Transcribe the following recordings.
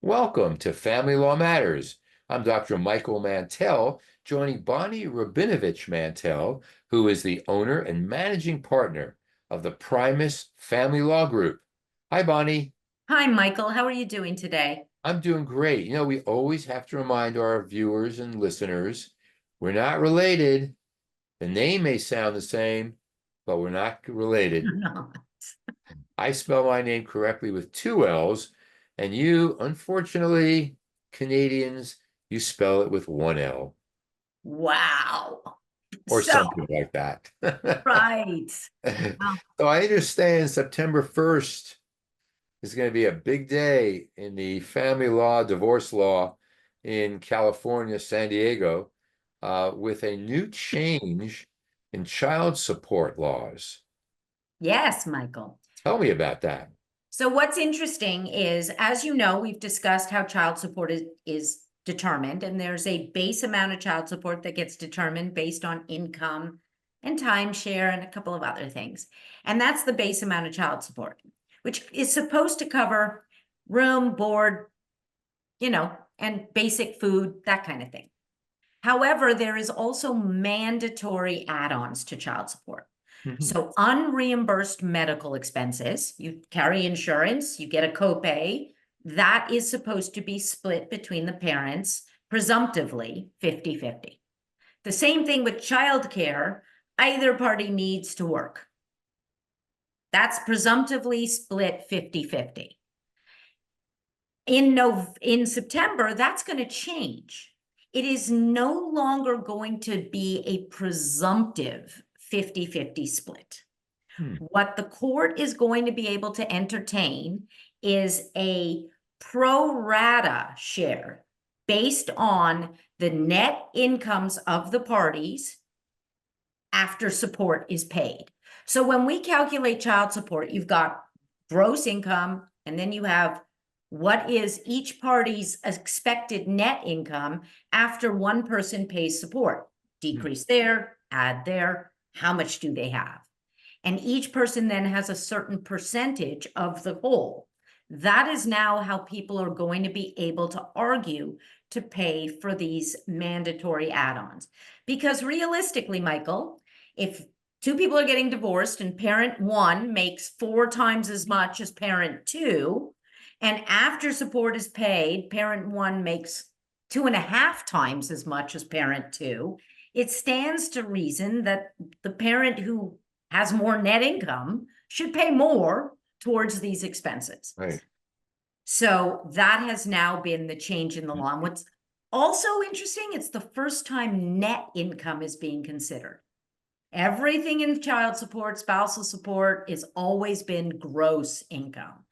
Welcome to Family Law Matters. I'm Dr. Michael Mantell, joining Bonnie Rabinovich Mantell, who is the owner and managing partner of the Primus Family Law Group. Hi, Bonnie. Hi, Michael. How are you doing today? I'm doing great. We always have to remind our viewers and listeners we're not related. The name may sound the same, but we're not related. No. I spell my name correctly with two L's, and you, unfortunately, Canadians, you spell it with one L Wow. or So, something like that. right. Wow. So I understand September 1st is going to be a big day in the family law, divorce law in California, San Diego, with a new change in child support laws. Yes, Michael. Tell me about that. So, what's interesting is, as you know, we've discussed how child support is determined, and there's a base amount of child support that gets determined based on income and timeshare and a couple of other things. And that's the base amount of child support, which is supposed to cover room, board, and basic food, that kind of thing. However, there is also mandatory add-ons to child support. Mhm. So unreimbursed medical expenses, you carry insurance, you get a copay, that is supposed to be split between the parents, presumptively 50-50. The same thing with childcare, either party needs to work. That's presumptively split 50-50. In September, that's going to change. It is no longer going to be a presumptive 50-50 split. Hmm. What the court is going to be able to entertain is a pro rata share based on the net incomes of the parties after support is paid. So when we calculate child support, you've got gross income, and then you have what is each party's expected net income after one person pays support. Decrease there, add there, how much do they have? And each person then has a certain percentage of the whole. That is now how people are going to be able to argue to pay for these mandatory add-ons. Because realistically, Michael, if two people are getting divorced and parent one makes 4 times as much as parent two, and after support is paid, parent one makes 2.5 times as much as parent two, it stands to reason that the parent who has more net income should pay more towards these expenses. Right. So that has now been the change in the law. And what's also interesting, it's the first time net income is being considered. Everything in child support, spousal support, has always been gross income,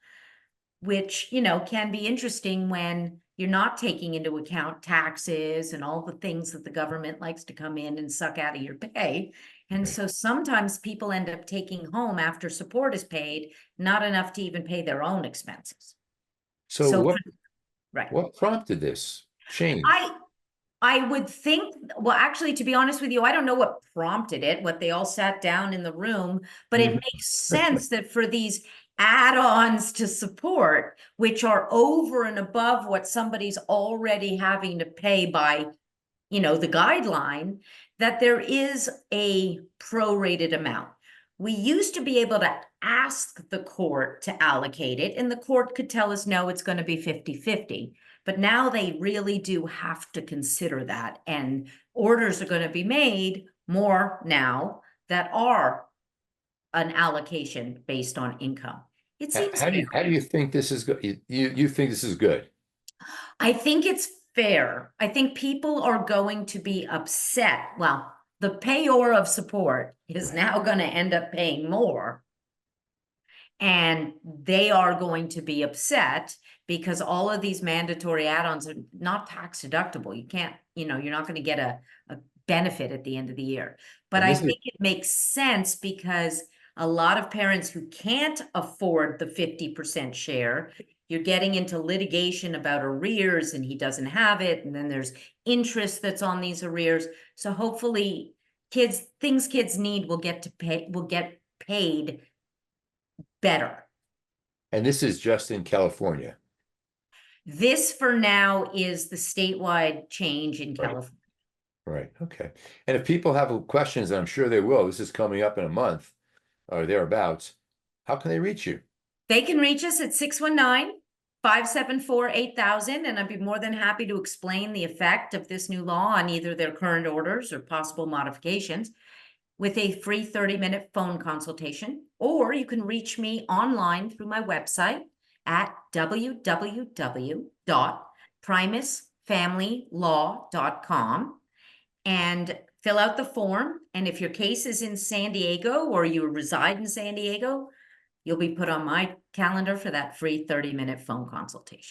which, can be interesting when you're not taking into account taxes and all the things that the government likes to come in and suck out of your pay. And Right. so sometimes people end up taking home after support is paid, not enough to even pay their own expenses. So So, what right. what prompted this change? I I would think, well, actually, to be honest with you, I don't know what prompted it, what they all sat down in the room, but it Mhm. makes sense that for these add-ons to support, which are over and above what somebody's already having to pay by, the guideline, that there is a prorated amount. We used to be able to ask the court to allocate it, and the court could tell us, no, it's going to be 50-50. But now they really do have to consider that, and orders are going to be made more now that are an allocation based on income. It seems How do fair. you think this is good? You think this is good? I think it's fair. I think people are going to be upset. Well, the payor of support is Right. now going to end up paying more, and they are going to be upset because all of these mandatory add-ons are not tax deductible. You can't, you're not going to get a benefit at the end of the year. But And I this is think it makes sense because a lot of parents who can't afford the 50% share, you're getting into litigation about arrears and he doesn't have it. And then there's interest that's on these arrears. So hopefully things kids need will get paid better. and this is just in California. This for now is the statewide change in Right. California. Right. Okay. And if people have questions, and I'm sure they will, this is coming up in a month or thereabouts, how can they reach you? They can reach us at 619-574-8000, and I'd be more than happy to explain the effect of this new law on either their current orders or possible modifications with a free 30-minute phone consultation. Or you can reach me online through my website at www.primusfamilylaw.com and fill out the form. And if your case is in San Diego or you reside in San Diego, you'll be put on my calendar for that free 30-minute phone consultation.